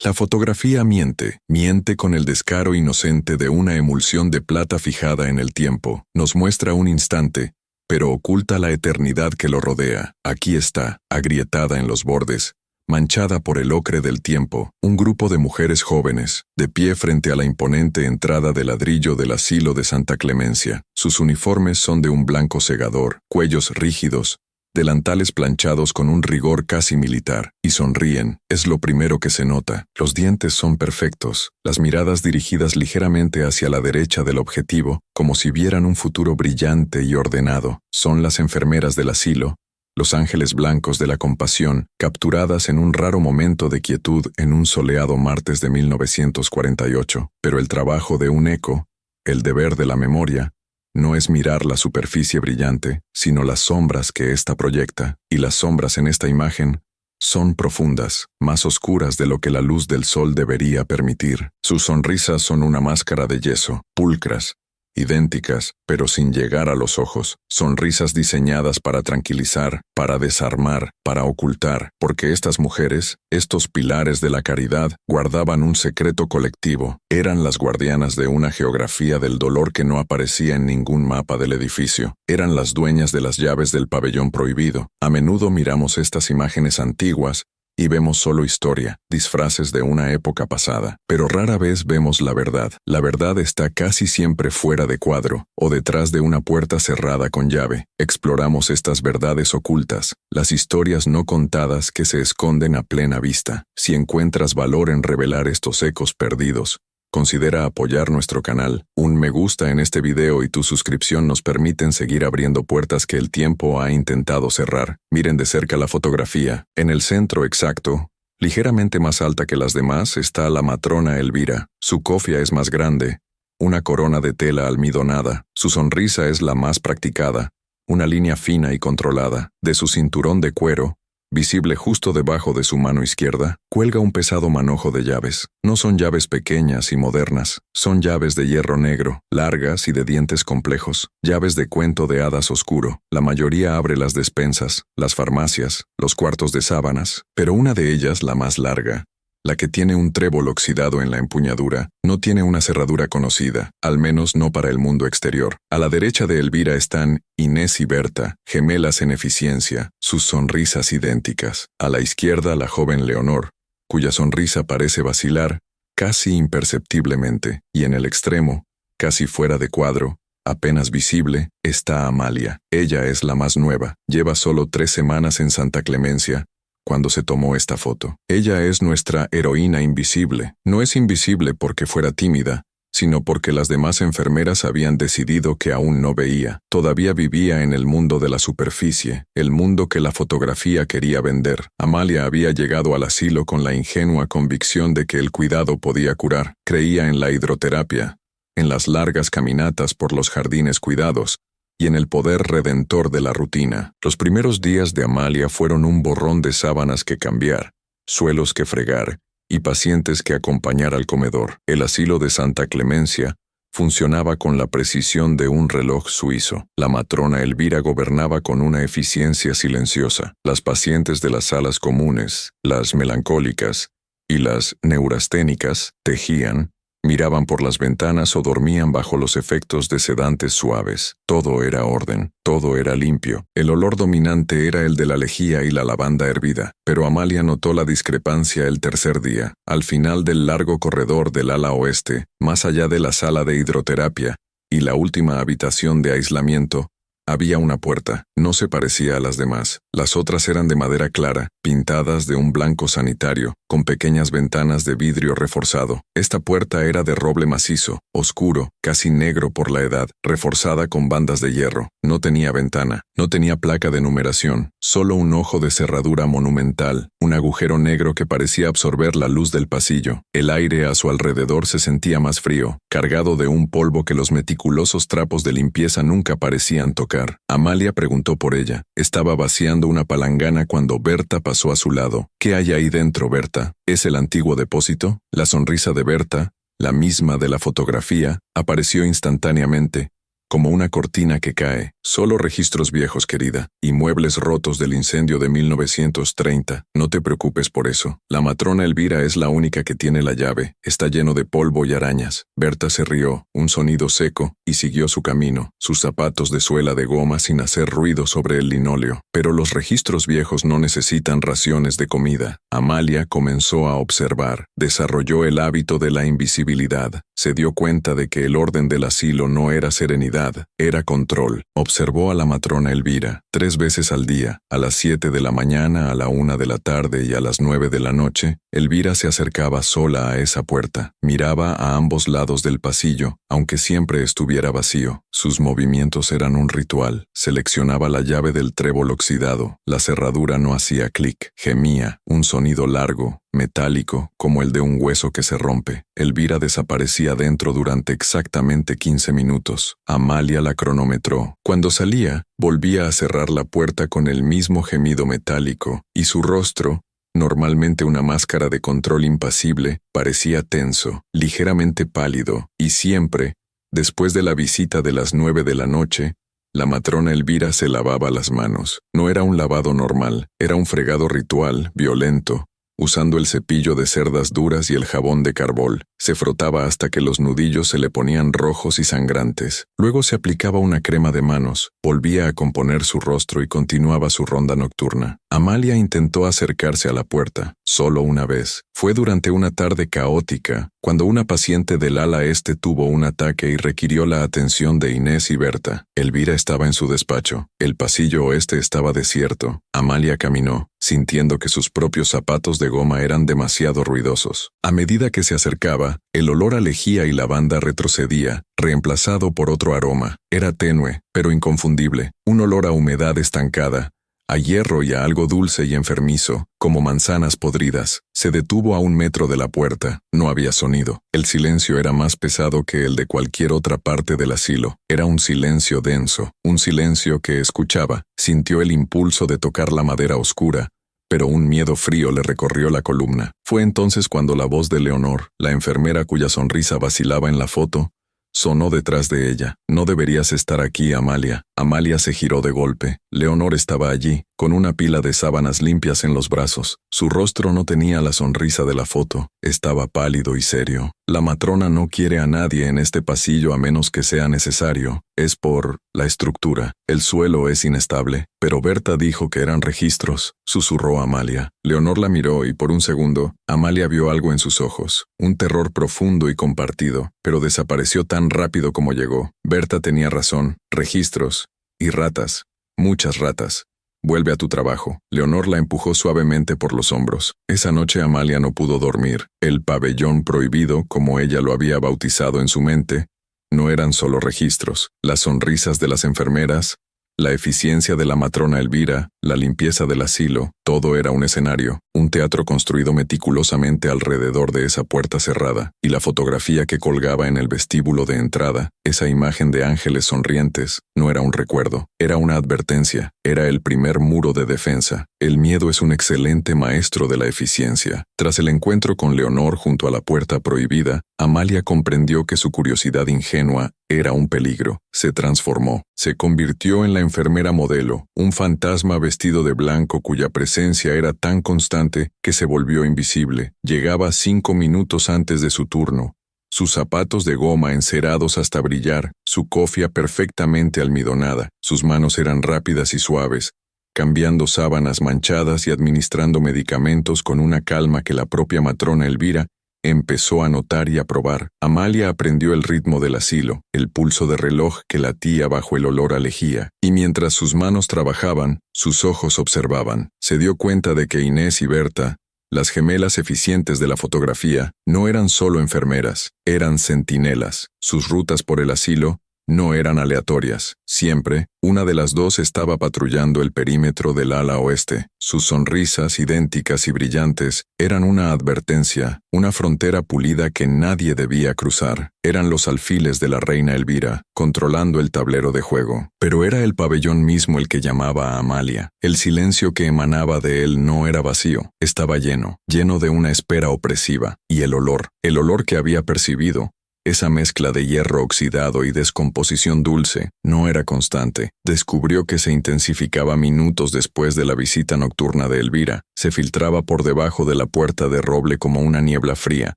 La fotografía miente con el descaro inocente de una emulsión de plata fijada en el tiempo. Nos muestra un instante, pero oculta la eternidad que lo rodea. Aquí está, agrietada en los bordes, manchada por el ocre del tiempo, un grupo de mujeres jóvenes, de pie frente a la imponente entrada de ladrillo del asilo de Santa Clemencia. Sus uniformes son de un blanco cegador, cuellos rígidos, delantales planchados con un rigor casi militar, y sonríen, es lo primero que se nota. Los dientes son perfectos, las miradas dirigidas ligeramente hacia la derecha del objetivo, como si vieran un futuro brillante y ordenado. Son las enfermeras del asilo, los ángeles blancos de la compasión, capturadas en un raro momento de quietud en un soleado martes de 1948. Pero el trabajo de un eco, el deber de la memoria, no es mirar la superficie brillante, sino las sombras que ésta proyecta, y las sombras en esta imagen son profundas, más oscuras de lo que la luz del sol debería permitir. Sus sonrisas son una máscara de yeso, pulcras, idénticas, pero sin llegar a los ojos, sonrisas diseñadas para tranquilizar, para desarmar, para ocultar, porque estas mujeres, estos pilares de la caridad, guardaban un secreto colectivo, eran las guardianas de una geografía del dolor que no aparecía en ningún mapa del edificio, eran las dueñas de las llaves del pabellón prohibido. A menudo miramos estas imágenes antiguas, y vemos solo historia, disfraces de una época pasada. Pero rara vez vemos la verdad. La verdad está casi siempre fuera de cuadro, o detrás de una puerta cerrada con llave. Exploramos estas verdades ocultas, las historias no contadas que se esconden a plena vista. Si encuentras valor en revelar estos ecos perdidos, considera apoyar nuestro canal. Un me gusta en este video y tu suscripción nos permiten seguir abriendo puertas que el tiempo ha intentado cerrar. Miren de cerca la fotografía. En el centro exacto, ligeramente más alta que las demás, está la matrona Elvira. Su cofia es más grande, una corona de tela almidonada. Su sonrisa es la más practicada, una línea fina y controlada. De su cinturón de cuero, visible justo debajo de su mano izquierda, cuelga un pesado manojo de llaves. No son llaves pequeñas y modernas, son llaves de hierro negro, largas y de dientes complejos, llaves de cuento de hadas oscuro. La mayoría abre las despensas, las farmacias, los cuartos de sábanas, pero una de ellas, la más larga, la que tiene un trébol oxidado en la empuñadura, no tiene una cerradura conocida, al menos no para el mundo exterior. A la derecha de Elvira están Inés y Berta, gemelas en eficiencia, sus sonrisas idénticas. A la izquierda la joven Leonor, cuya sonrisa parece vacilar, casi imperceptiblemente, y en el extremo, casi fuera de cuadro, apenas visible, está Amalia. Ella es la más nueva, lleva solo 3 semanas en Santa Clemencia, cuando se tomó esta foto. Ella es nuestra heroína invisible. No es invisible porque fuera tímida, sino porque las demás enfermeras habían decidido que aún no veía. Todavía vivía en el mundo de la superficie, el mundo que la fotografía quería vender. Amalia había llegado al asilo con la ingenua convicción de que el cuidado podía curar. Creía en la hidroterapia, en las largas caminatas por los jardines cuidados, y en el poder redentor de la rutina. Los primeros días de Amalia fueron un borrón de sábanas que cambiar, suelos que fregar y pacientes que acompañar al comedor. El asilo de Santa Clemencia funcionaba con la precisión de un reloj suizo. La matrona Elvira gobernaba con una eficiencia silenciosa. Las pacientes de las salas comunes, las melancólicas y las neurasténicas, tejían, miraban por las ventanas o dormían bajo los efectos de sedantes suaves. Todo era orden, todo era limpio. El olor dominante era el de la lejía y la lavanda hervida, pero Amalia notó la discrepancia el tercer día. Al final del largo corredor del ala oeste, más allá de la sala de hidroterapia y la última habitación de aislamiento, había una puerta. No se parecía a las demás. Las otras eran de madera clara, pintadas de un blanco sanitario, con pequeñas ventanas de vidrio reforzado. Esta puerta era de roble macizo, oscuro, casi negro por la edad, reforzada con bandas de hierro. No tenía ventana, no tenía placa de numeración, solo un ojo de cerradura monumental, un agujero negro que parecía absorber la luz del pasillo. El aire a su alrededor se sentía más frío, cargado de un polvo que los meticulosos trapos de limpieza nunca parecían tocar. Amalia preguntó por ella. Estaba vaciando una palangana cuando Berta pasó a su lado. ¿Qué hay ahí dentro, Berta? ¿Es el antiguo depósito? La sonrisa de Berta, la misma de la fotografía, apareció instantáneamente, como una cortina que cae. Solo registros viejos, querida, y muebles rotos del incendio de 1930. No te preocupes por eso. La matrona Elvira es la única que tiene la llave. Está lleno de polvo y arañas. Berta se rió, un sonido seco, y siguió su camino, sus zapatos de suela de goma sin hacer ruido sobre el linóleo. Pero los registros viejos no necesitan raciones de comida. Amalia comenzó a observar. Desarrolló el hábito de la invisibilidad. Se dio cuenta de que el orden del asilo no era serenidad, era control. Observó a la matrona Elvira 3 veces al día, a las 7 de la mañana, a la 1 de la tarde y a las 9 de la noche. Elvira se acercaba sola a esa puerta, miraba a ambos lados del pasillo, aunque siempre estuviera vacío. Sus movimientos eran un ritual. Seleccionaba la llave del trébol oxidado. La cerradura no hacía clic, gemía, un sonido largo, metálico, como el de un hueso que se rompe. Elvira desaparecía dentro durante exactamente 15 minutos. Amalia la cronometró. Cuando salía, volvía a cerrar la puerta con el mismo gemido metálico, y su rostro, normalmente una máscara de control impasible, parecía tenso, ligeramente pálido, y siempre, después de la visita de las 9 de la noche, la matrona Elvira se lavaba las manos. No era un lavado normal, era un fregado ritual, violento. Usando el cepillo de cerdas duras y el jabón de carbol, se frotaba hasta que los nudillos se le ponían rojos y sangrantes. Luego se aplicaba una crema de manos, volvía a componer su rostro y continuaba su ronda nocturna. Amalia intentó acercarse a la puerta, solo una vez. Fue durante una tarde caótica, cuando una paciente del ala este tuvo un ataque y requirió la atención de Inés y Berta. Elvira estaba en su despacho. El pasillo oeste estaba desierto. Amalia caminó, sintiendo que sus propios zapatos de goma eran demasiado ruidosos. A medida que se acercaba, el olor a lejía y lavanda retrocedía, reemplazado por otro aroma. Era tenue, pero inconfundible, un olor a humedad estancada, a hierro y a algo dulce y enfermizo, como manzanas podridas. Se detuvo a 1 metro de la puerta. No había sonido. El silencio era más pesado que el de cualquier otra parte del asilo. Era un silencio denso, un silencio que escuchaba. Sintió el impulso de tocar la madera oscura, pero un miedo frío le recorrió la columna. Fue entonces cuando la voz de Leonor, la enfermera cuya sonrisa vacilaba en la foto, sonó detrás de ella. «No deberías estar aquí, Amalia». Amalia se giró de golpe. Leonor estaba allí, con una pila de sábanas limpias en los brazos. Su rostro no tenía la sonrisa de la foto. Estaba pálido y serio. «La matrona no quiere a nadie en este pasillo a menos que sea necesario. Es por la estructura. El suelo es inestable». «Pero Berta dijo que eran registros», susurró Amalia. Leonor la miró y por un segundo, Amalia vio algo en sus ojos. Un terror profundo y compartido, pero desapareció tan rápido como llegó. Berta tenía razón. Registros. Y ratas. Muchas ratas. «Vuelve a tu trabajo». Leonor la empujó suavemente por los hombros. Esa noche Amalia no pudo dormir. El pabellón prohibido, como ella lo había bautizado en su mente, no eran solo registros. Las sonrisas de las enfermeras, la eficiencia de la matrona Elvira, la limpieza del asilo, todo era un escenario, un teatro construido meticulosamente alrededor de esa puerta cerrada, y la fotografía que colgaba en el vestíbulo de entrada, esa imagen de ángeles sonrientes, no era un recuerdo, era una advertencia, era el primer muro de defensa. El miedo es un excelente maestro de la eficiencia. Tras el encuentro con Leonor junto a la puerta prohibida, Amalia comprendió que su curiosidad ingenua era un peligro. Se transformó. Se convirtió en la enfermera modelo, un fantasma vestido de blanco cuya presencia era tan constante que se volvió invisible. Llegaba 5 minutos antes de su turno. Sus zapatos de goma encerados hasta brillar, su cofia perfectamente almidonada. Sus manos eran rápidas y suaves, cambiando sábanas manchadas y administrando medicamentos con una calma que la propia matrona Elvira empezó a notar y a probar. Amalia aprendió el ritmo del asilo, el pulso de reloj que latía bajo el olor a lejía, y mientras sus manos trabajaban, sus ojos observaban. Se dio cuenta de que Inés y Berta, las gemelas eficientes de la fotografía, no eran solo enfermeras, eran centinelas. Sus rutas por el asilo no eran aleatorias. Siempre, una de las dos estaba patrullando el perímetro del ala oeste. Sus sonrisas, idénticas y brillantes, eran una advertencia, una frontera pulida que nadie debía cruzar. Eran los alfiles de la reina Elvira, controlando el tablero de juego. Pero era el pabellón mismo el que llamaba a Amalia. El silencio que emanaba de él no era vacío, estaba lleno de una espera opresiva. Y el olor que había percibido, Esa mezcla de hierro oxidado y descomposición dulce no era constante. Descubrió que se intensificaba minutos después de la visita nocturna de Elvira. Se filtraba por debajo de la puerta de roble como una niebla fría,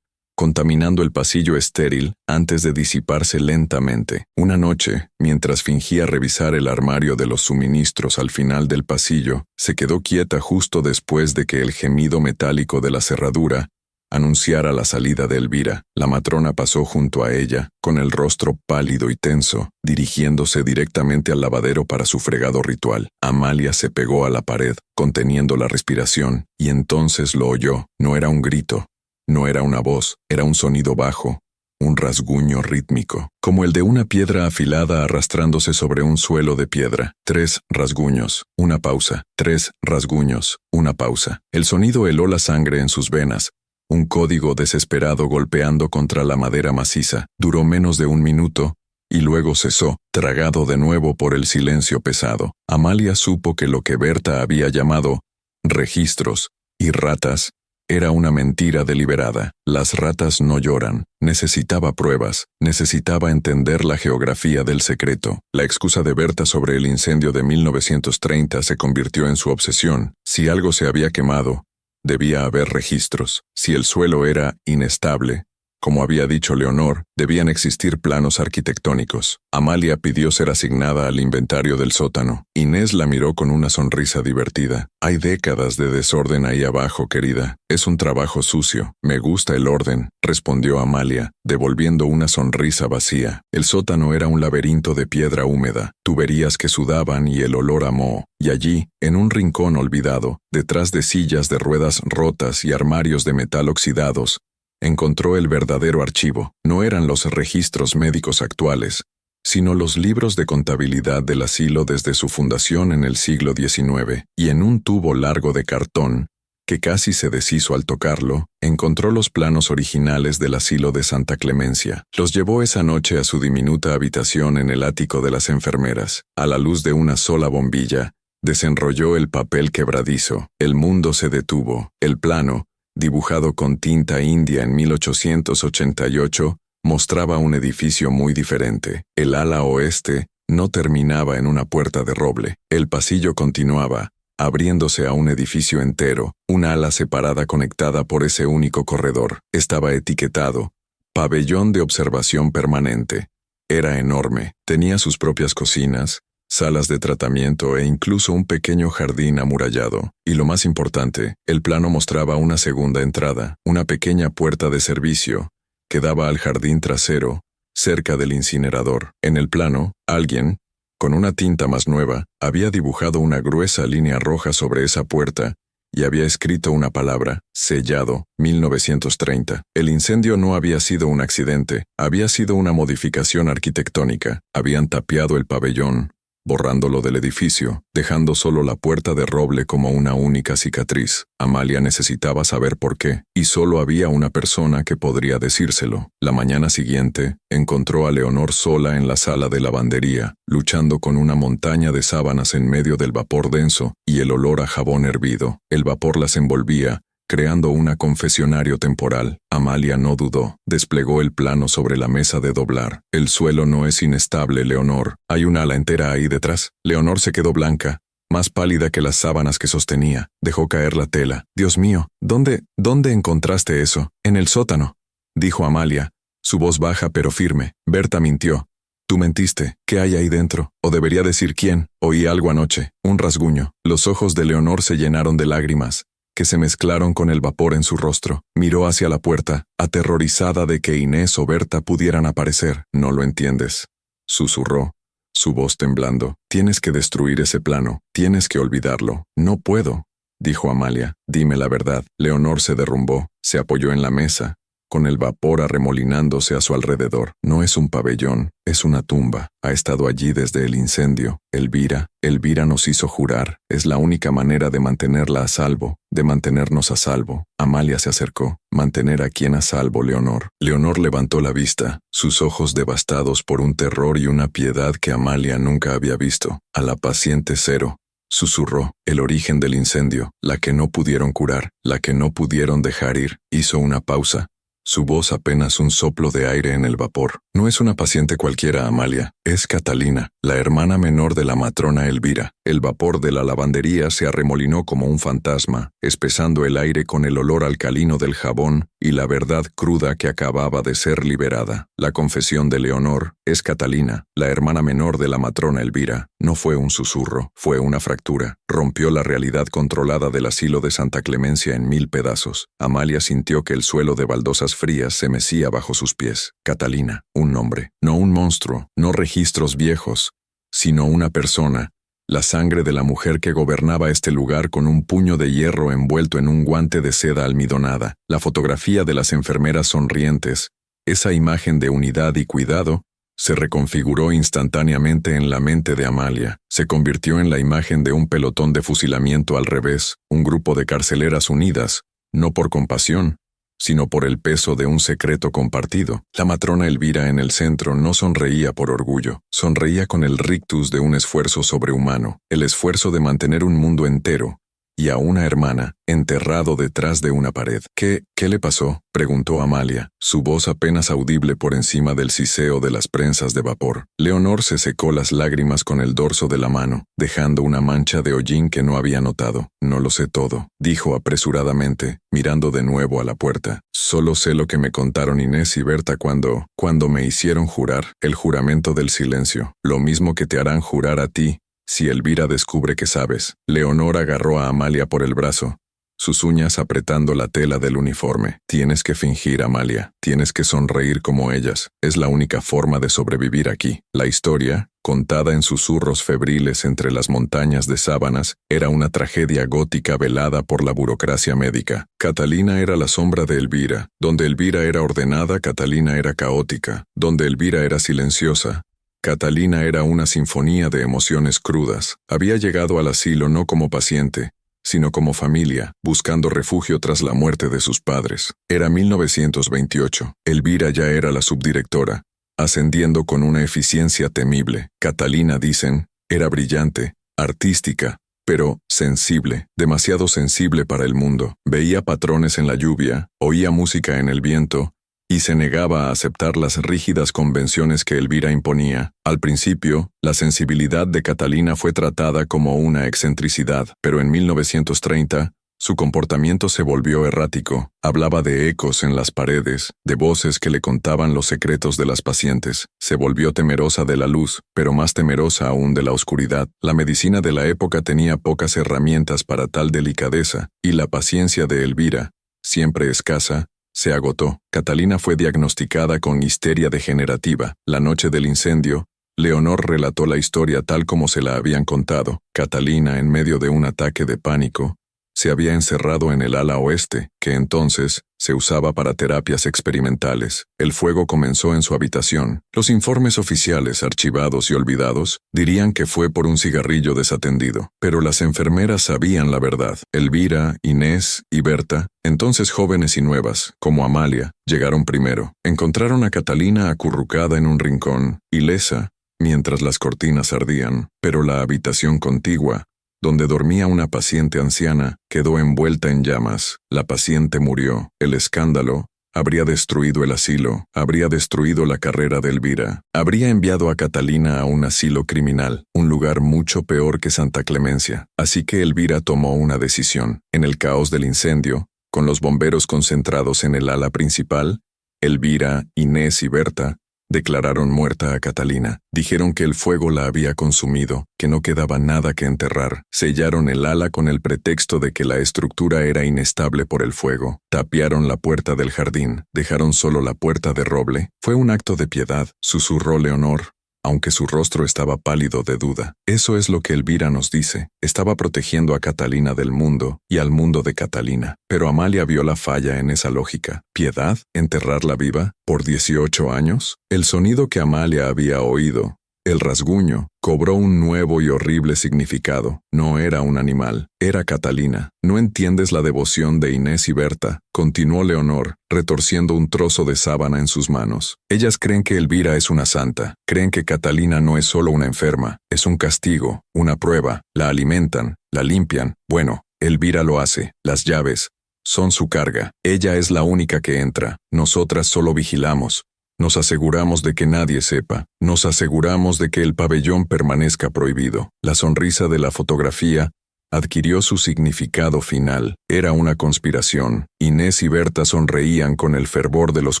contaminando el pasillo estéril antes de disiparse lentamente. Una noche, mientras fingía revisar el armario de los suministros al final del pasillo, se quedó quieta justo después de que el gemido metálico de la cerradura anunciara la salida de Elvira. La matrona pasó junto a ella, con el rostro pálido y tenso, dirigiéndose directamente al lavadero para su fregado ritual. Amalia se pegó a la pared, conteniendo la respiración, y entonces lo oyó. No era un grito, no era una voz, era un sonido bajo, un rasguño rítmico, como el de una piedra afilada arrastrándose sobre un suelo de piedra. 3 rasguños, una pausa, 3 rasguños, una pausa. El sonido heló la sangre en sus venas, un código desesperado golpeando contra la madera maciza. Duró menos de un minuto, y luego cesó, tragado de nuevo por el silencio pesado. Amalia supo que lo que Berta había llamado registros y ratas era una mentira deliberada. Las ratas no lloran. Necesitaba pruebas. Necesitaba entender la geografía del secreto. La excusa de Berta sobre el incendio de 1930 se convirtió en su obsesión. Si algo se había quemado, debía haber registros. Si el suelo era inestable, como había dicho Leonor, debían existir planos arquitectónicos. Amalia pidió ser asignada al inventario del sótano. Inés la miró con una sonrisa divertida. Hay décadas de desorden ahí abajo, querida. Es un trabajo sucio. Me gusta el orden, respondió Amalia, devolviendo una sonrisa vacía. El sótano era un laberinto de piedra húmeda, tuberías que sudaban y el olor a moho. Y allí, en un rincón olvidado, detrás de sillas de ruedas rotas y armarios de metal oxidados, encontró el verdadero archivo. No eran los registros médicos actuales, sino los libros de contabilidad del asilo desde su fundación en el siglo XIX, y en un tubo largo de cartón, que casi se deshizo al tocarlo, encontró los planos originales del asilo de Santa Clemencia. Los llevó esa noche a su diminuta habitación en el ático de las enfermeras. A la luz de una sola bombilla, desenrolló el papel quebradizo. El mundo se detuvo. El plano, dibujado con tinta india en 1888, mostraba un edificio muy diferente. El ala oeste no terminaba en una puerta de roble. El pasillo continuaba, abriéndose a un edificio entero, un ala separada conectada por ese único corredor. Estaba etiquetado Pabellón de Observación Permanente. Era enorme. Tenía sus propias cocinas, salas de tratamiento e incluso un pequeño jardín amurallado. Y lo más importante, el plano mostraba una segunda entrada, una pequeña puerta de servicio, que daba al jardín trasero, cerca del incinerador. En el plano, alguien, con una tinta más nueva, había dibujado una gruesa línea roja sobre esa puerta y había escrito una palabra, sellado, 1930. El incendio no había sido un accidente, había sido una modificación arquitectónica. Habían tapiado el pabellón, borrándolo del edificio, dejando solo la puerta de roble como una única cicatriz. Amalia necesitaba saber por qué, y solo había una persona que podría decírselo. La mañana siguiente, encontró a Leonor sola en la sala de lavandería, luchando con una montaña de sábanas en medio del vapor denso y el olor a jabón hervido. El vapor las envolvía, creando un confesionario temporal. Amalia no dudó. Desplegó el plano sobre la mesa de doblar. El suelo no es inestable, Leonor. Hay un ala entera ahí detrás. Leonor se quedó blanca, más pálida que las sábanas que sostenía. Dejó caer la tela. Dios mío, ¿dónde encontraste eso? En el sótano, dijo Amalia, su voz baja pero firme. Berta mintió. Tú mentiste. ¿Qué hay ahí dentro? O debería decir quién. Oí algo anoche. Un rasguño. Los ojos de Leonor se llenaron de lágrimas, que se mezclaron con el vapor en su rostro. Miró hacia la puerta, aterrorizada de que Inés o Berta pudieran aparecer. No lo entiendes, susurró, su voz temblando. Tienes que destruir ese plano, tienes que olvidarlo. No puedo, dijo Amalia. Dime la verdad. Leonor se derrumbó, se apoyó en la mesa, con el vapor arremolinándose a su alrededor. No es un pabellón, es una tumba. Ha estado allí desde el incendio. Elvira nos hizo jurar. Es la única manera de mantenerla a salvo, de mantenernos a salvo. Amalia se acercó. ¿Mantener a quién a salvo, Leonor? Leonor levantó la vista, sus ojos devastados por un terror y una piedad que Amalia nunca había visto. A la paciente Cero, susurró. El origen del incendio, la que no pudieron curar, la que no pudieron dejar ir. Hizo una pausa. su voz apenas un soplo de aire en el vapor. No es una paciente cualquiera, Amalia, es Catalina, la hermana menor de la matrona Elvira. El vapor de la lavandería se arremolinó como un fantasma, espesando el aire con el olor alcalino del jabón y la verdad cruda que acababa de ser liberada. La confesión de Leonor, es Catalina, la hermana menor de la matrona Elvira, no fue un susurro, fue una fractura. Rompió la realidad controlada del asilo de Santa Clemencia en 1000 pedazos. Amalia sintió que el suelo de baldosas frías se mecía bajo sus pies. Catalina, un nombre, no un monstruo, no registros viejos, sino una persona, la sangre de la mujer que gobernaba este lugar con un puño de hierro envuelto en un guante de seda almidonada, la fotografía de las enfermeras sonrientes, esa imagen de unidad y cuidado, se reconfiguró instantáneamente en la mente de Amalia. Se convirtió en la imagen de un pelotón de fusilamiento al revés, un grupo de carceleras unidas, no por compasión, sino por el peso de un secreto compartido. La matrona Elvira en el centro no sonreía por orgullo, sonreía con el rictus de un esfuerzo sobrehumano, el esfuerzo de mantener un mundo entero, y a una hermana, enterrado detrás de una pared. ¿Qué le pasó?, preguntó Amalia, su voz apenas audible por encima del siseo de las prensas de vapor. Leonor se secó las lágrimas con el dorso de la mano, dejando una mancha de hollín que no había notado. No lo sé todo, dijo apresuradamente, mirando de nuevo a la puerta. Solo sé lo que me contaron Inés y Berta cuando me hicieron jurar, el juramento del silencio, lo mismo que te harán jurar a ti, si Elvira descubre que sabes. Leonor agarró a Amalia por el brazo, sus uñas apretando la tela del uniforme. Tienes que fingir, Amalia, tienes que sonreír como ellas. Es la única forma de sobrevivir aquí. La historia, contada en susurros febriles entre las montañas de sábanas, era una tragedia gótica velada por la burocracia médica. Catalina era la sombra de Elvira. Donde Elvira era ordenada, Catalina era caótica. Donde Elvira era silenciosa, Catalina era una sinfonía de emociones crudas. Había llegado al asilo no como paciente, sino como familia, buscando refugio tras la muerte de sus padres. Era 1928. Elvira ya era la subdirectora, ascendiendo con una eficiencia temible. Catalina, dicen, era brillante, artística, pero sensible, demasiado sensible para el mundo. Veía patrones en la lluvia, oía música en el viento, y se negaba a aceptar las rígidas convenciones que Elvira imponía. Al principio, la sensibilidad de Catalina fue tratada como una excentricidad, pero en 1930, su comportamiento se volvió errático. Hablaba de ecos en las paredes, de voces que le contaban los secretos de las pacientes. Se volvió temerosa de la luz, pero más temerosa aún de la oscuridad. La medicina de la época tenía pocas herramientas para tal delicadeza, y la paciencia de Elvira, siempre escasa, se agotó. Catalina fue diagnosticada con histeria degenerativa. La noche del incendio, Leonor relató la historia tal como se la habían contado. Catalina, en medio de un ataque de pánico, se había encerrado en el ala oeste, que entonces se usaba para terapias experimentales. El fuego comenzó en su habitación. Los informes oficiales, archivados y olvidados, dirían que fue por un cigarrillo desatendido. Pero las enfermeras sabían la verdad. Elvira, Inés y Berta, entonces jóvenes y nuevas, como Amalia, llegaron primero. Encontraron a Catalina acurrucada en un rincón, ilesa, mientras las cortinas ardían, pero la habitación contigua, donde dormía una paciente anciana, quedó envuelta en llamas. La paciente murió. El escándalo habría destruido el asilo, habría destruido la carrera de Elvira, habría enviado a Catalina a un asilo criminal, un lugar mucho peor que Santa Clemencia. Así que Elvira tomó una decisión. En el caos del incendio, con los bomberos concentrados en el ala principal, Elvira, Inés y Berta declararon muerta a Catalina. Dijeron que el fuego la había consumido, que no quedaba nada que enterrar. Sellaron el ala con el pretexto de que la estructura era inestable por el fuego. Tapiaron la puerta del jardín. Dejaron solo la puerta de roble. Fue un acto de piedad, susurró Leonor, aunque su rostro estaba pálido de duda. Eso es lo que Elvira nos dice. Estaba protegiendo a Catalina del mundo y al mundo de Catalina. Pero Amalia vio la falla en esa lógica. ¿Piedad? ¿Enterrarla viva? ¿Por 18 años? El sonido que Amalia había oído, el rasguño, cobró un nuevo y horrible significado. No era un animal, era Catalina. No entiendes la devoción de Inés y Berta, continuó Leonor, retorciendo un trozo de sábana en sus manos. Ellas creen que Elvira es una santa, creen que Catalina no es solo una enferma, es un castigo, una prueba, la alimentan, la limpian. Bueno, Elvira lo hace, las llaves, Son su carga. Ella es la única que entra. Nosotras solo vigilamos. Nos aseguramos de que nadie sepa. Nos aseguramos de que el pabellón permanezca prohibido. La sonrisa de la fotografía adquirió su significado final. Era una conspiración. Inés y Berta sonreían con el fervor de los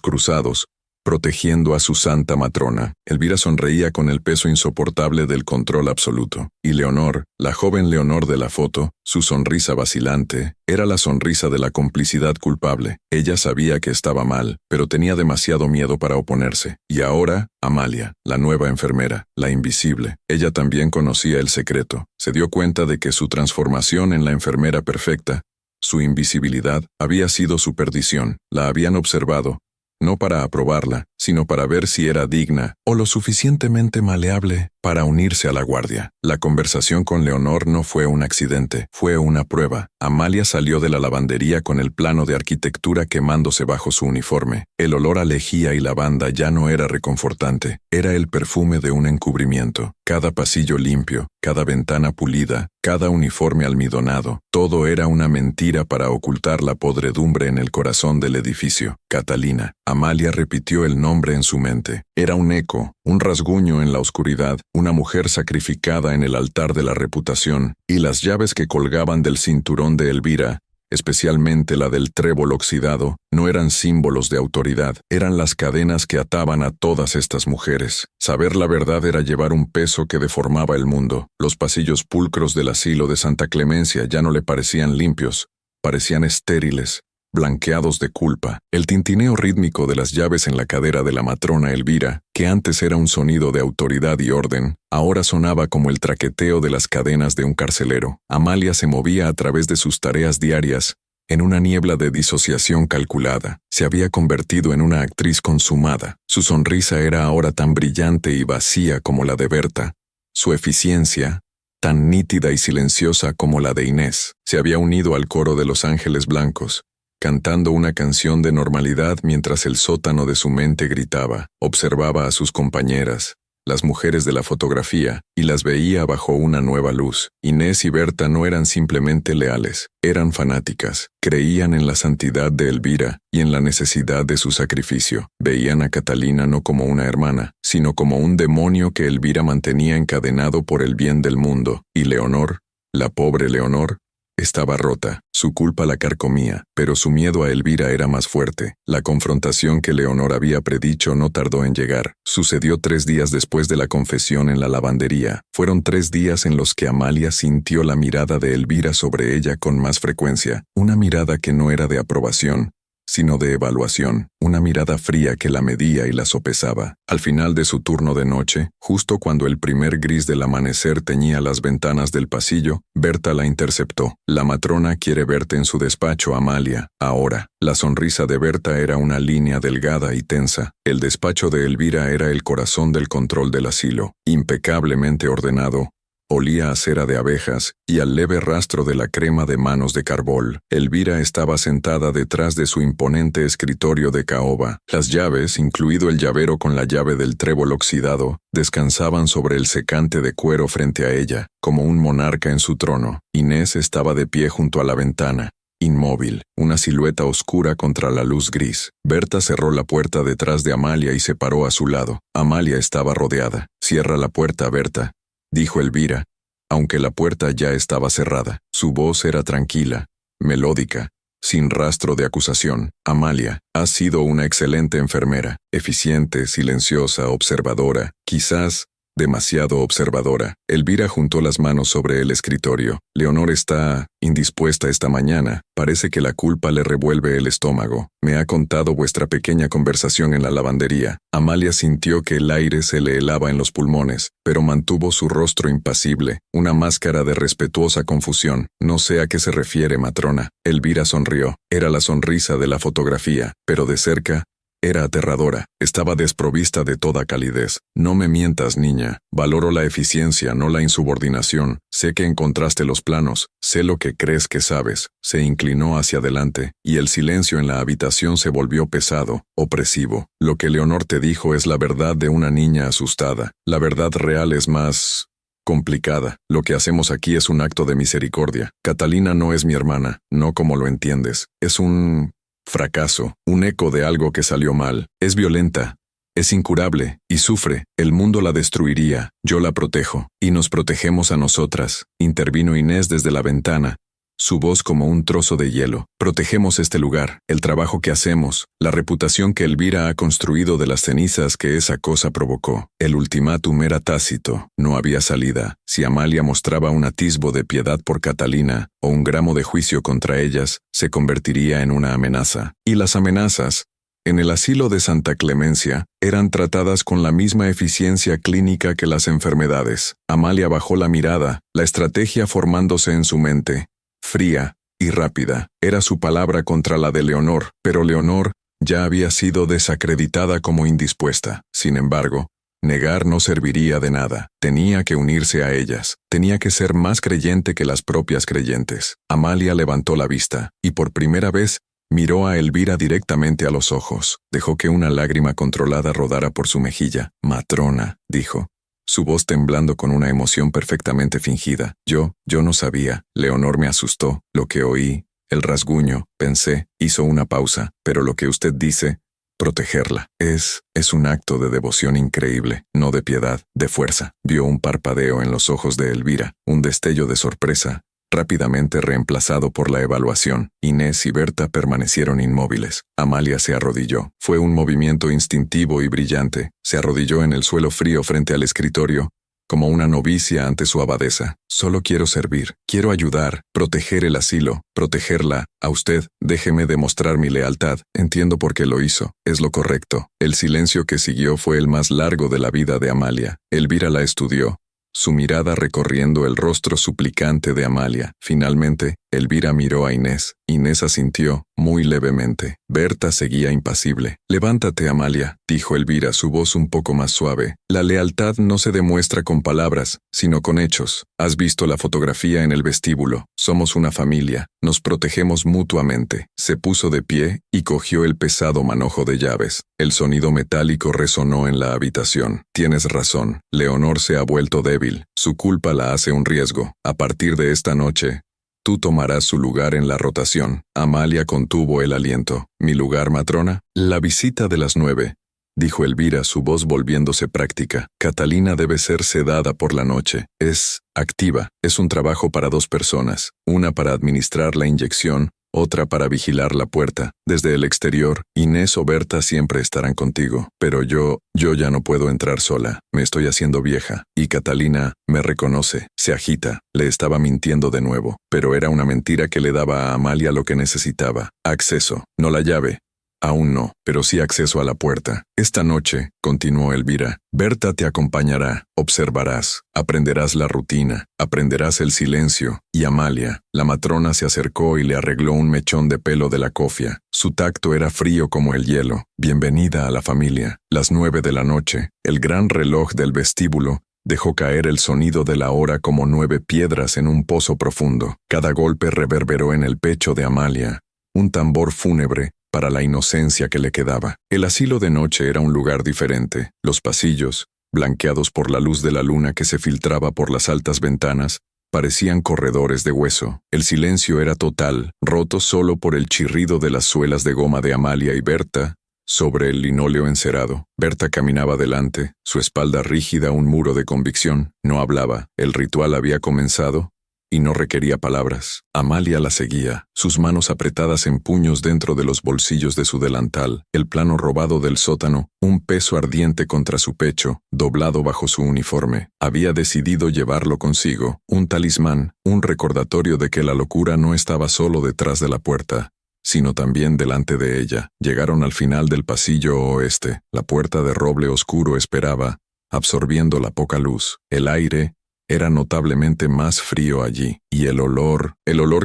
cruzados, protegiendo a su santa matrona. Elvira sonreía con el peso insoportable del control absoluto. Y Leonor, la joven Leonor de la foto, su sonrisa vacilante, era la sonrisa de la complicidad culpable. Ella sabía que estaba mal, pero tenía demasiado miedo para oponerse. Y ahora, Amalia, la nueva enfermera, la invisible. Ella también conocía el secreto. Se dio cuenta de que su transformación en la enfermera perfecta, su invisibilidad, había sido su perdición. La habían observado, no para aprobarla, sino para ver si era digna o lo suficientemente maleable para unirse a la guardia. La conversación con Leonor no fue un accidente, fue una prueba. Amalia salió de la lavandería con el plano de arquitectura quemándose bajo su uniforme. El olor a lejía y lavanda ya no era reconfortante, era el perfume de un encubrimiento. Cada pasillo limpio, cada ventana pulida, cada uniforme almidonado, todo era una mentira para ocultar la podredumbre en el corazón del edificio. Catalina. Amalia repitió el nombre en su mente. Era un eco, un rasguño en la oscuridad, una mujer sacrificada en el altar de la reputación, y las llaves que colgaban del cinturón de Elvira, especialmente la del trébol oxidado, no eran símbolos de autoridad, eran las cadenas que ataban a todas estas mujeres. Saber la verdad era llevar un peso que deformaba el mundo. Los pasillos pulcros del asilo de Santa Clemencia ya no le parecían limpios, parecían estériles, blanqueados de culpa. El tintineo rítmico de las llaves en la cadera de la matrona Elvira, que antes era un sonido de autoridad y orden, ahora sonaba como el traqueteo de las cadenas de un carcelero. Amalia se movía a través de sus tareas diarias, en una niebla de disociación calculada. Se había convertido en una actriz consumada. Su sonrisa era ahora tan brillante y vacía como la de Berta. Su eficiencia, tan nítida y silenciosa como la de Inés. Se había unido al coro de los ángeles blancos, cantando una canción de normalidad mientras el sótano de su mente gritaba. Observaba a sus compañeras, las mujeres de la fotografía, y las veía bajo una nueva luz. Inés y Berta no eran simplemente leales, eran fanáticas. Creían en la santidad de Elvira y en la necesidad de su sacrificio. Veían a Catalina no como una hermana, sino como un demonio que Elvira mantenía encadenado por el bien del mundo. Y Leonor, la pobre Leonor, estaba rota. Su culpa la carcomía, pero su miedo a Elvira era más fuerte. La confrontación que Leonor había predicho no tardó en llegar. Sucedió 3 días después de la confesión en la lavandería. Fueron 3 días en los que Amalia sintió la mirada de Elvira sobre ella con más frecuencia. Una mirada que no era de aprobación, sino de evaluación, una mirada fría que la medía y la sopesaba. Al final de su turno de noche, justo cuando el primer gris del amanecer teñía las ventanas del pasillo, Berta la interceptó. La matrona quiere verte en su despacho, Amalia, ahora. La sonrisa de Berta era una línea delgada y tensa. El despacho de Elvira era el corazón del control del asilo, impecablemente ordenado. Olía a cera de abejas y al leve rastro de la crema de manos de carbol. Elvira estaba sentada detrás de su imponente escritorio de caoba. Las llaves, incluido el llavero con la llave del trébol oxidado, descansaban sobre el secante de cuero frente a ella, como un monarca en su trono. Inés estaba de pie junto a la ventana, inmóvil, una silueta oscura contra la luz gris. Berta cerró la puerta detrás de Amalia y se paró a su lado. Amalia estaba rodeada. «Cierra la puerta, Berta», dijo Elvira, aunque la puerta ya estaba cerrada. Su voz era tranquila, melódica, sin rastro de acusación. «Amalia, has sido una excelente enfermera, eficiente, silenciosa, observadora, quizás demasiado observadora». Elvira juntó las manos sobre el escritorio. «Leonor está indispuesta esta mañana. Parece que la culpa le revuelve el estómago. Me ha contado vuestra pequeña conversación en la lavandería». Amalia sintió que el aire se le helaba en los pulmones, pero mantuvo su rostro impasible, una máscara de respetuosa confusión. «No sé a qué se refiere, matrona». Elvira sonrió. Era la sonrisa de la fotografía, pero de cerca era aterradora. Estaba desprovista de toda calidez. «No me mientas, niña. Valoro la eficiencia, no la insubordinación. Sé que encontraste los planos. Sé lo que crees que sabes». Se inclinó hacia adelante, y el silencio en la habitación se volvió pesado, opresivo. «Lo que Leonor te dijo es la verdad de una niña asustada. La verdad real es más complicada. Lo que hacemos aquí es un acto de misericordia. Catalina no es mi hermana, no como lo entiendes. Es un fracaso, un eco de algo que salió mal. Es violenta, es incurable, y sufre. El mundo la destruiría. Yo la protejo. Y nos protegemos a nosotras, intervino Inés desde la ventana, su voz como un trozo de hielo. Protegemos este lugar, el trabajo que hacemos, la reputación que Elvira ha construido de las cenizas que esa cosa provocó. El ultimátum era tácito, no había salida. Si Amalia mostraba un atisbo de piedad por Catalina, o un gramo de juicio contra ellas, se convertiría en una amenaza. Y las amenazas, en el asilo de Santa Clemencia, eran tratadas con la misma eficiencia clínica que las enfermedades. Amalia bajó la mirada, la estrategia formándose en su mente. Fría y rápida. Era su palabra contra la de Leonor, pero Leonor ya había sido desacreditada como indispuesta. Sin embargo, negar no serviría de nada. Tenía que unirse a ellas. Tenía que ser más creyente que las propias creyentes. Amalia levantó la vista, y por primera vez miró a Elvira directamente a los ojos. Dejó que una lágrima controlada rodara por su mejilla. «Matrona», dijo, su voz temblando con una emoción perfectamente fingida. Yo no sabía. Leonor me asustó. Lo que oí, el rasguño, pensé, hizo una pausa. Pero lo que usted dice, protegerla, es un acto de devoción increíble, no de piedad, de fuerza. Vio un parpadeo en los ojos de Elvira, un destello de sorpresa, rápidamente reemplazado por la evaluación. Inés y Berta permanecieron inmóviles. Amalia se arrodilló. Fue un movimiento instintivo y brillante. Se arrodilló en el suelo frío frente al escritorio, como una novicia ante su abadesa. Solo quiero servir, quiero ayudar, proteger el asilo, protegerla. A usted, déjeme demostrar mi lealtad. Entiendo por qué lo hizo. Es lo correcto. El silencio que siguió fue el más largo de la vida de Amalia. Elvira la estudió, su mirada recorriendo el rostro suplicante de Amalia. Finalmente, Elvira miró a Inés. Inés asintió, muy levemente. Berta seguía impasible. «Levántate, Amalia», dijo Elvira, su voz un poco más suave. «La lealtad no se demuestra con palabras, sino con hechos. Has visto la fotografía en el vestíbulo. Somos una familia. Nos protegemos mutuamente». Se puso de pie y cogió el pesado manojo de llaves. El sonido metálico resonó en la habitación. «Tienes razón. Leonor se ha vuelto débil. Su culpa la hace un riesgo. A partir de esta noche, tú tomarás su lugar en la rotación». Amalia contuvo el aliento. «¿Mi lugar, matrona?» «La visita de las 9», dijo Elvira, su voz volviéndose práctica. «Catalina debe ser sedada por la noche. Es activa. Es un trabajo para 2 personas. Una para administrar la inyección, otra para vigilar la puerta. Desde el exterior, Inés o Berta siempre estarán contigo. Pero yo ya no puedo entrar sola. Me estoy haciendo vieja. Y Catalina me reconoce. Se agita. Le estaba mintiendo de nuevo. Pero era una mentira que le daba a Amalia lo que necesitaba. Acceso, no la llave. Aún no, pero sí acceso a la puerta. Esta noche, continuó Elvira, Berta te acompañará, observarás, aprenderás la rutina, aprenderás el silencio. Y Amalia, la matrona, se acercó y le arregló un mechón de pelo de la cofia. Su tacto era frío como el hielo. Bienvenida a la familia. Las 9 de la noche, el gran reloj del vestíbulo dejó caer el sonido de la hora como 9 piedras en un pozo profundo. Cada golpe reverberó en el pecho de Amalia, un tambor fúnebre para la inocencia que le quedaba. El asilo de noche era un lugar diferente. Los pasillos, blanqueados por la luz de la luna que se filtraba por las altas ventanas, parecían corredores de hueso. El silencio era total, roto solo por el chirrido de las suelas de goma de Amalia y Berta sobre el linóleo encerado. Berta caminaba delante, su espalda rígida un muro de convicción. No hablaba. El ritual había comenzado y no requería palabras. Amalia la seguía, sus manos apretadas en puños dentro de los bolsillos de su delantal, el plano robado del sótano, un peso ardiente contra su pecho, doblado bajo su uniforme. Había decidido llevarlo consigo, un talismán, un recordatorio de que la locura no estaba solo detrás de la puerta, sino también delante de ella. Llegaron al final del pasillo oeste. La puerta de roble oscuro esperaba, absorbiendo la poca luz. El aire era notablemente más frío allí, y el olor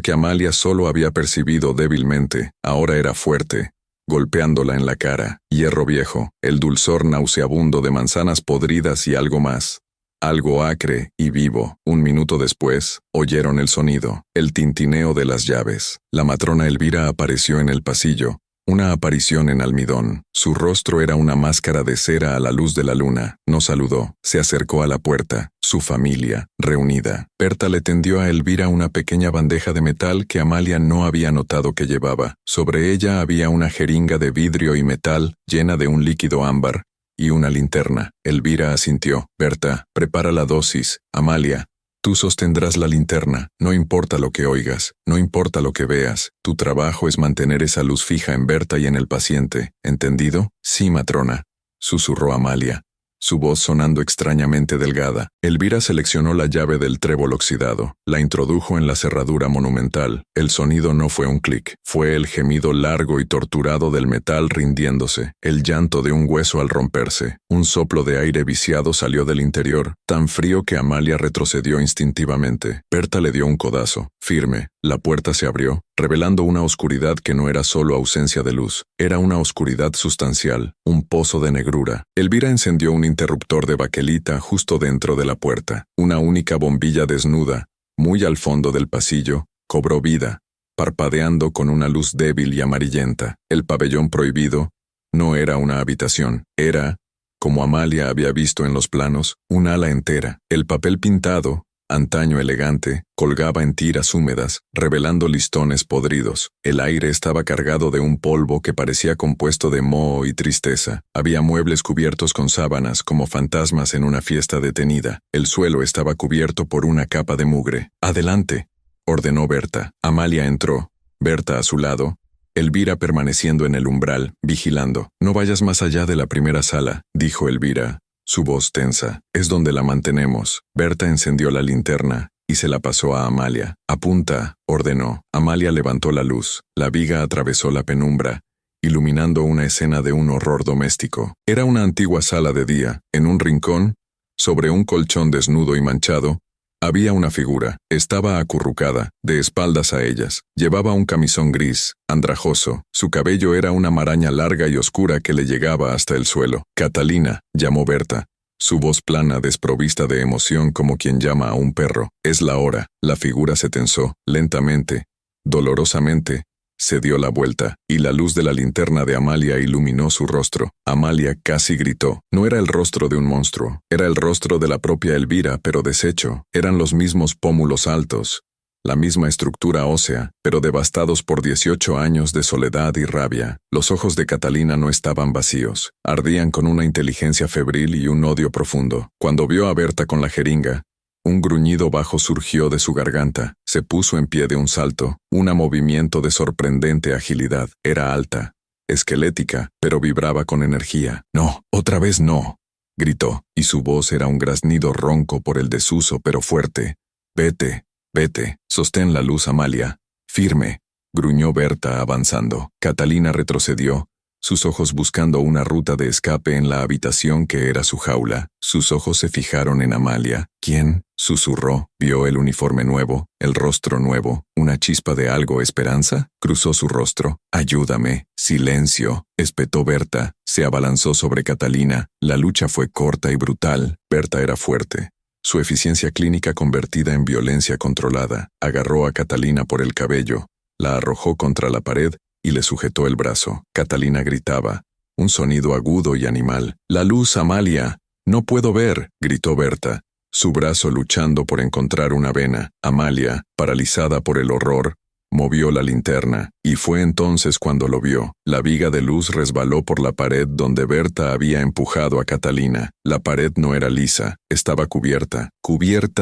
que Amalia solo había percibido débilmente, ahora era fuerte, golpeándola en la cara. Hierro viejo, el dulzor nauseabundo de manzanas podridas y algo más. Algo acre y vivo. Un minuto después, oyeron el sonido, el tintineo de las llaves. La matrona Elvira apareció en el pasillo, una aparición en almidón. Su rostro era una máscara de cera a la luz de la luna. No saludó, se acercó a la puerta. Su familia, reunida. Berta le tendió a Elvira una pequeña bandeja de metal que Amalia no había notado que llevaba. Sobre ella había una jeringa de vidrio y metal llena de un líquido ámbar y una linterna. Elvira asintió. Berta, prepara la dosis. Amalia, tú sostendrás la linterna. No importa lo que oigas, no importa lo que veas. Tu trabajo es mantener esa luz fija en Berta y en el paciente. ¿Entendido? Sí, matrona, susurró Amalia, su voz sonando extrañamente delgada. Elvira seleccionó la llave del trébol oxidado, la introdujo en la cerradura monumental. El sonido no fue un clic, fue el gemido largo y torturado del metal rindiéndose, el llanto de un hueso al romperse. Un soplo de aire viciado salió del interior, tan frío que Amalia retrocedió instintivamente. Berta le dio un codazo, firme. La puerta se abrió, revelando una oscuridad que no era solo ausencia de luz, era una oscuridad sustancial, un pozo de negrura. Elvira encendió un interruptor de baquelita justo dentro de la puerta. Una única bombilla desnuda, muy al fondo del pasillo, cobró vida, parpadeando con una luz débil y amarillenta. El pabellón prohibido no era una habitación, era, como Amalia había visto en los planos, un ala entera. El papel pintado, antaño elegante, colgaba en tiras húmedas, revelando listones podridos. El aire estaba cargado de un polvo que parecía compuesto de moho y tristeza. Había muebles cubiertos con sábanas como fantasmas en una fiesta detenida. El suelo estaba cubierto por una capa de mugre. «Adelante», ordenó Berta. Amalia entró, Berta a su lado, Elvira permaneciendo en el umbral, vigilando. «No vayas más allá de la primera sala», dijo Elvira, su voz tensa. «Es donde la mantenemos». Berta encendió la linterna y se la pasó a Amalia. «Apunta», ordenó. Amalia levantó la luz. La viga atravesó la penumbra, iluminando una escena de un horror doméstico. Era una antigua sala de día. En un rincón, sobre un colchón desnudo y manchado, había una figura. Estaba acurrucada, de espaldas a ellas. Llevaba un camisón gris, andrajoso. Su cabello era una maraña larga y oscura que le llegaba hasta el suelo. «Catalina», llamó Berta, su voz plana desprovista de emoción como quien llama a un perro. «Es la hora». La figura se tensó, lentamente, dolorosamente. Se dio la vuelta, y la luz de la linterna de Amalia iluminó su rostro. Amalia casi gritó. No era el rostro de un monstruo, era el rostro de la propia Elvira, pero deshecho. Eran los mismos pómulos altos, la misma estructura ósea, pero devastados por 18 años de soledad y rabia. Los ojos de Catalina no estaban vacíos, ardían con una inteligencia febril y un odio profundo. Cuando vio a Berta con la jeringa, un gruñido bajo surgió de su garganta. Se puso en pie de un salto, un movimiento de sorprendente agilidad. Era alta, esquelética, pero vibraba con energía. «No, otra vez no», gritó, y su voz era un graznido ronco por el desuso pero fuerte. «Vete, vete, sostén la luz, Amalia. Firme», gruñó Berta avanzando. Catalina retrocedió, sus ojos buscando una ruta de escape en la habitación que era su jaula. Sus ojos se fijaron en Amalia. «¿Quién?», susurró. Vio el uniforme nuevo, el rostro nuevo, una chispa de algo. ¿Esperanza? Cruzó su rostro. «Ayúdame». «Silencio», espetó Berta. Se abalanzó sobre Catalina. La lucha fue corta y brutal. Berta era fuerte, su eficiencia clínica convertida en violencia controlada. Agarró a Catalina por el cabello, la arrojó contra la pared y le sujetó el brazo. Catalina gritaba, un sonido agudo y animal. «La luz, Amalia». «No puedo ver», gritó Berta, su brazo luchando por encontrar una vena. Amalia, paralizada por el horror, movió la linterna, y fue entonces cuando lo vio. La viga de luz resbaló por la pared donde Berta había empujado a Catalina. La pared no era lisa, estaba cubierta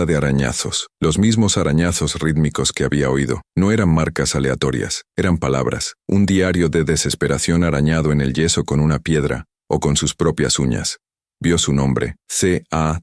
de arañazos. Los mismos arañazos rítmicos que había oído. No eran marcas aleatorias, eran palabras. Un diario de desesperación arañado en el yeso con una piedra, o con sus propias uñas. Vio su nombre, Catalina.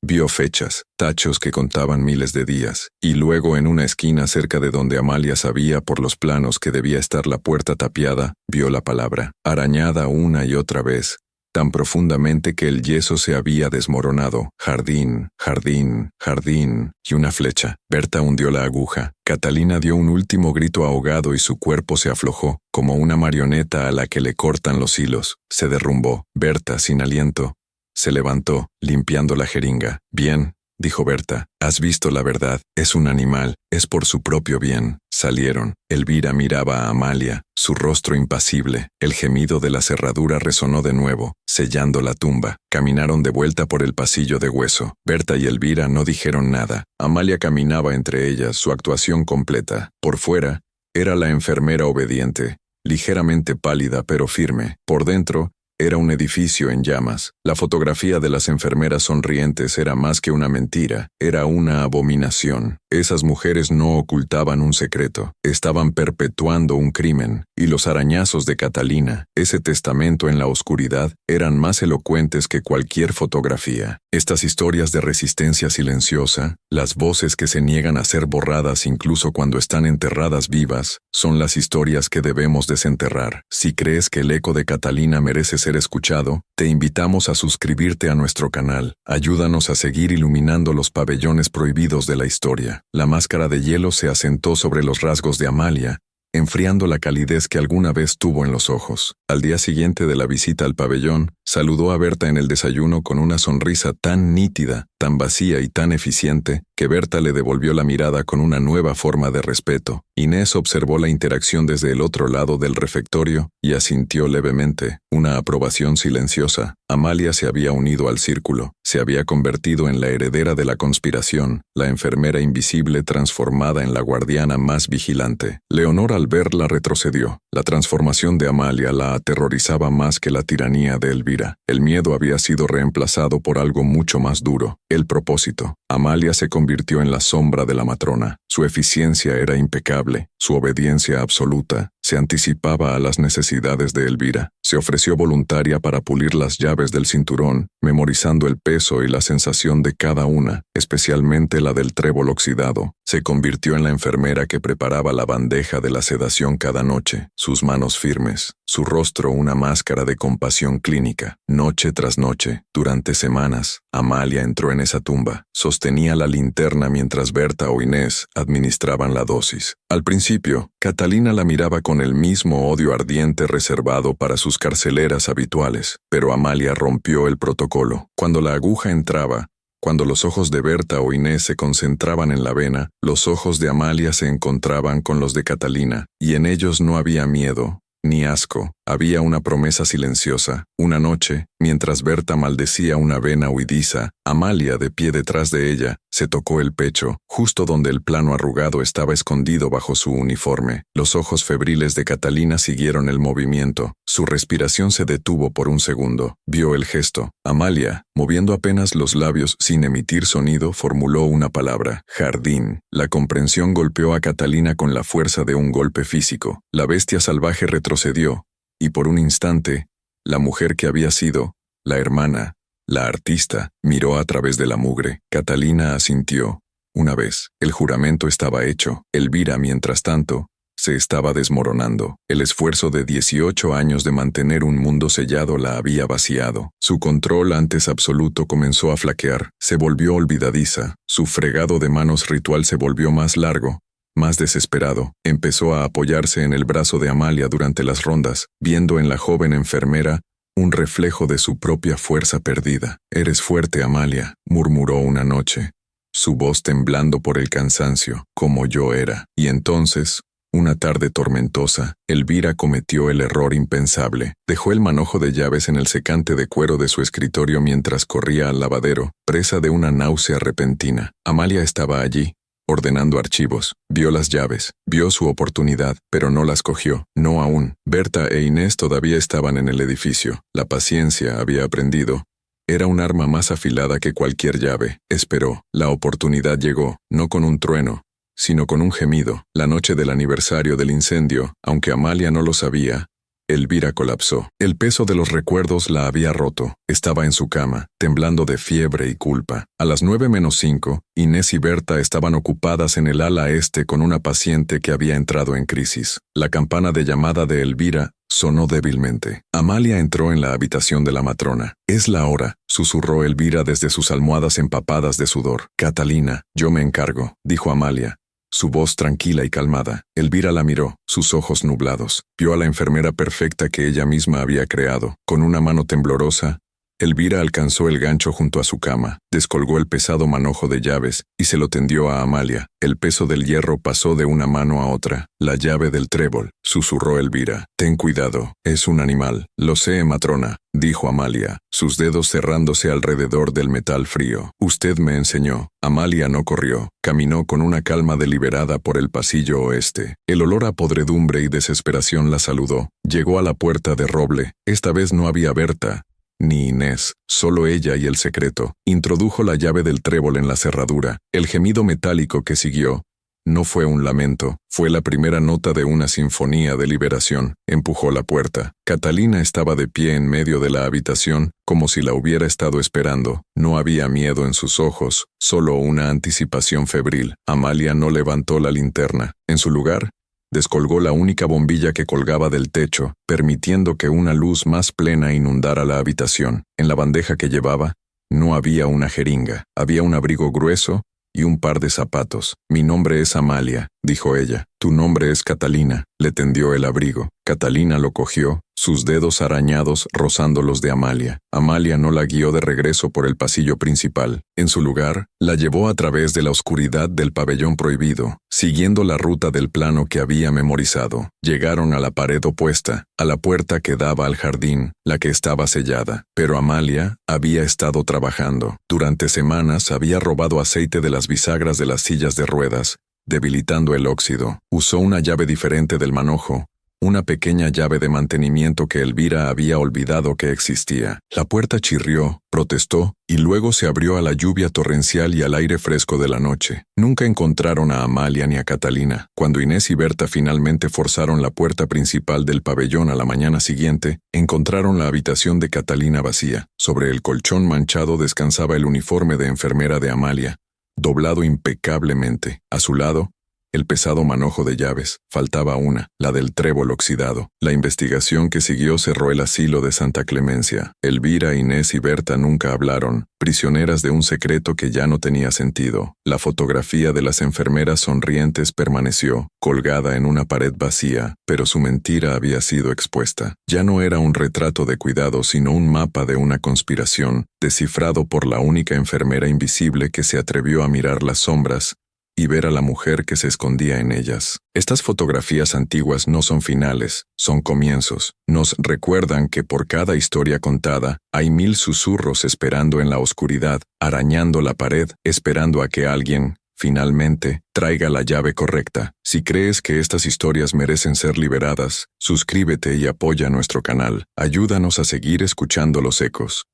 Vio fechas, tachos que contaban miles de días, y luego en una esquina cerca de donde Amalia sabía por los planos que debía estar la puerta tapiada, vio la palabra, arañada una y otra vez, tan profundamente que el yeso se había desmoronado. «Jardín, jardín, jardín», y una flecha. Berta hundió la aguja. Catalina dio un último grito ahogado y su cuerpo se aflojó, como una marioneta a la que le cortan los hilos. Se derrumbó. Berta, sin aliento, se levantó, limpiando la jeringa. «Bien», dijo Berta, «has visto la verdad. Es un animal, es por su propio bien». Salieron. Elvira miraba a Amalia, su rostro impasible. El gemido de la cerradura resonó de nuevo, sellando la tumba. Caminaron de vuelta por el pasillo de hueso. Berta y Elvira no dijeron nada. Amalia caminaba entre ellas, su actuación completa. Por fuera, era la enfermera obediente, ligeramente pálida pero firme. Por dentro, era un edificio en llamas. La fotografía de las enfermeras sonrientes era más que una mentira, era una abominación. Esas mujeres no ocultaban un secreto, estaban perpetuando un crimen, y los arañazos de Catalina, ese testamento en la oscuridad, eran más elocuentes que cualquier fotografía. Estas historias de resistencia silenciosa, las voces que se niegan a ser borradas incluso cuando están enterradas vivas, son las historias que debemos desenterrar. Si crees que el eco de Catalina merece ser escuchado, te invitamos a suscribirte a nuestro canal. Ayúdanos a seguir iluminando los pabellones prohibidos de la historia. La máscara de hielo se asentó sobre los rasgos de Amalia, enfriando la calidez que alguna vez tuvo en los ojos. Al día siguiente de la visita al pabellón, saludó a Berta en el desayuno con una sonrisa tan nítida, tan vacía y tan eficiente, que Berta le devolvió la mirada con una nueva forma de respeto. Inés observó la interacción desde el otro lado del refectorio y asintió levemente, una aprobación silenciosa. Amalia se había unido al círculo, se había convertido en la heredera de la conspiración, la enfermera invisible transformada en la guardiana más vigilante. Leonor al verla retrocedió. La transformación de Amalia la aterrorizaba más que la tiranía de Elvira. El miedo había sido reemplazado por algo mucho más duro, el propósito. Amalia se convirtió en la sombra de la matrona. Su eficiencia era impecable, su obediencia absoluta. Se anticipaba a las necesidades de Elvira. Se ofreció voluntaria para pulir las llaves del cinturón, memorizando el peso y la sensación de cada una, especialmente la del trébol oxidado. Se convirtió en la enfermera que preparaba la bandeja de la sedación cada noche, sus manos firmes, su rostro una máscara de compasión clínica. Noche tras noche, durante semanas, Amalia entró en esa tumba. Sostenía la linterna mientras Berta o Inés administraban la dosis. Al principio, Catalina la miraba con el mismo odio ardiente reservado para sus carceleras habituales, pero Amalia rompió el protocolo. Cuando la aguja entraba, cuando los ojos de Berta o Inés se concentraban en la vena, los ojos de Amalia se encontraban con los de Catalina, y en ellos no había miedo, ni asco, había una promesa silenciosa. Una noche, mientras Berta maldecía una vena huidiza, Amalia, de pie detrás de ella, se tocó el pecho, justo donde el plano arrugado estaba escondido bajo su uniforme. Los ojos febriles de Catalina siguieron el movimiento. Su respiración se detuvo por un segundo. Vio el gesto. Amalia, moviendo apenas los labios sin emitir sonido, formuló una palabra: jardín. La comprensión golpeó a Catalina con la fuerza de un golpe físico. La bestia salvaje retrocedió, y por un instante, la mujer que había sido, la hermana, la artista, miró a través de la mugre. Catalina asintió. Una vez, el juramento estaba hecho. Elvira, mientras tanto, se estaba desmoronando. El esfuerzo de 18 años de mantener un mundo sellado la había vaciado. Su control antes absoluto comenzó a flaquear. Se volvió olvidadiza. Su fregado de manos ritual se volvió más largo, más desesperado. Empezó a apoyarse en el brazo de Amalia durante las rondas, viendo en la joven enfermera un reflejo de su propia fuerza perdida. «Eres fuerte, Amalia», murmuró una noche, su voz temblando por el cansancio, como yo era. Y entonces, una tarde tormentosa, Elvira cometió el error impensable. Dejó el manojo de llaves en el secante de cuero de su escritorio mientras corría al lavadero, presa de una náusea repentina. Amalia estaba allí, ordenando archivos. Vio las llaves, vio su oportunidad, pero no las cogió. No aún. Berta e Inés todavía estaban en el edificio. La paciencia, había aprendido, era un arma más afilada que cualquier llave. Esperó. La oportunidad llegó, no con un trueno, sino con un gemido. La noche del aniversario del incendio, aunque Amalia no lo sabía, Elvira colapsó. El peso de los recuerdos la había roto. Estaba en su cama, temblando de fiebre y culpa. A las 9:05, Inés y Berta estaban ocupadas en el ala este con una paciente que había entrado en crisis. La campana de llamada de Elvira sonó débilmente. Amalia entró en la habitación de la matrona. «Es la hora», susurró Elvira desde sus almohadas empapadas de sudor. «Catalina, yo me encargo», dijo Amalia, su voz tranquila y calmada. Elvira la miró, sus ojos nublados. Vio a la enfermera perfecta que ella misma había creado. Con una mano temblorosa, Elvira alcanzó el gancho junto a su cama, descolgó el pesado manojo de llaves y se lo tendió a Amalia. El peso del hierro pasó de una mano a otra. La llave del trébol, susurró Elvira. Ten cuidado, es un animal. Lo sé, matrona, dijo Amalia, sus dedos cerrándose alrededor del metal frío. Usted me enseñó. Amalia no corrió, caminó con una calma deliberada por el pasillo oeste. El olor a podredumbre y desesperación la saludó. Llegó a la puerta de roble. Esta vez no había Berta ni Inés, solo ella y el secreto. Introdujo la llave del trébol en la cerradura. El gemido metálico que siguió no fue un lamento, fue la primera nota de una sinfonía de liberación. Empujó la puerta. Catalina estaba de pie en medio de la habitación, como si la hubiera estado esperando. No había miedo en sus ojos, solo una anticipación febril. Amalia no levantó la linterna. En su lugar, descolgó la única bombilla que colgaba del techo, permitiendo que una luz más plena inundara la habitación. En la bandeja que llevaba, no había una jeringa, había un abrigo grueso y un par de zapatos. Mi nombre es Amalia, dijo ella. Tu nombre es Catalina. Le tendió el abrigo. Catalina lo cogió, sus dedos arañados rozando los de Amalia. Amalia no la guió de regreso por el pasillo principal. En su lugar, la llevó a través de la oscuridad del pabellón prohibido, siguiendo la ruta del plano que había memorizado. Llegaron a la pared opuesta, a la puerta que daba al jardín, la que estaba sellada. Pero Amalia había estado trabajando. Durante semanas había robado aceite de las bisagras de las sillas de ruedas, debilitando el óxido. Usó una llave diferente del manojo, una pequeña llave de mantenimiento que Elvira había olvidado que existía. La puerta chirrió, protestó, y luego se abrió a la lluvia torrencial y al aire fresco de la noche. Nunca encontraron a Amalia ni a Catalina. Cuando Inés y Berta finalmente forzaron la puerta principal del pabellón a la mañana siguiente, encontraron la habitación de Catalina vacía. Sobre el colchón manchado descansaba el uniforme de enfermera de Amalia, doblado impecablemente. A su lado, el pesado manojo de llaves. Faltaba una, la del trébol oxidado. La investigación que siguió cerró el asilo de Santa Clemencia. Elvira, Inés y Berta nunca hablaron, prisioneras de un secreto que ya no tenía sentido. La fotografía de las enfermeras sonrientes permaneció, colgada en una pared vacía, pero su mentira había sido expuesta. Ya no era un retrato de cuidado, sino un mapa de una conspiración, descifrado por la única enfermera invisible que se atrevió a mirar las sombras y ver a la mujer que se escondía en ellas. Estas fotografías antiguas no son finales, son comienzos. Nos recuerdan que por cada historia contada, hay 1000 susurros esperando en la oscuridad, arañando la pared, esperando a que alguien, finalmente, traiga la llave correcta. Si crees que estas historias merecen ser liberadas, suscríbete y apoya nuestro canal. Ayúdanos a seguir escuchando los ecos.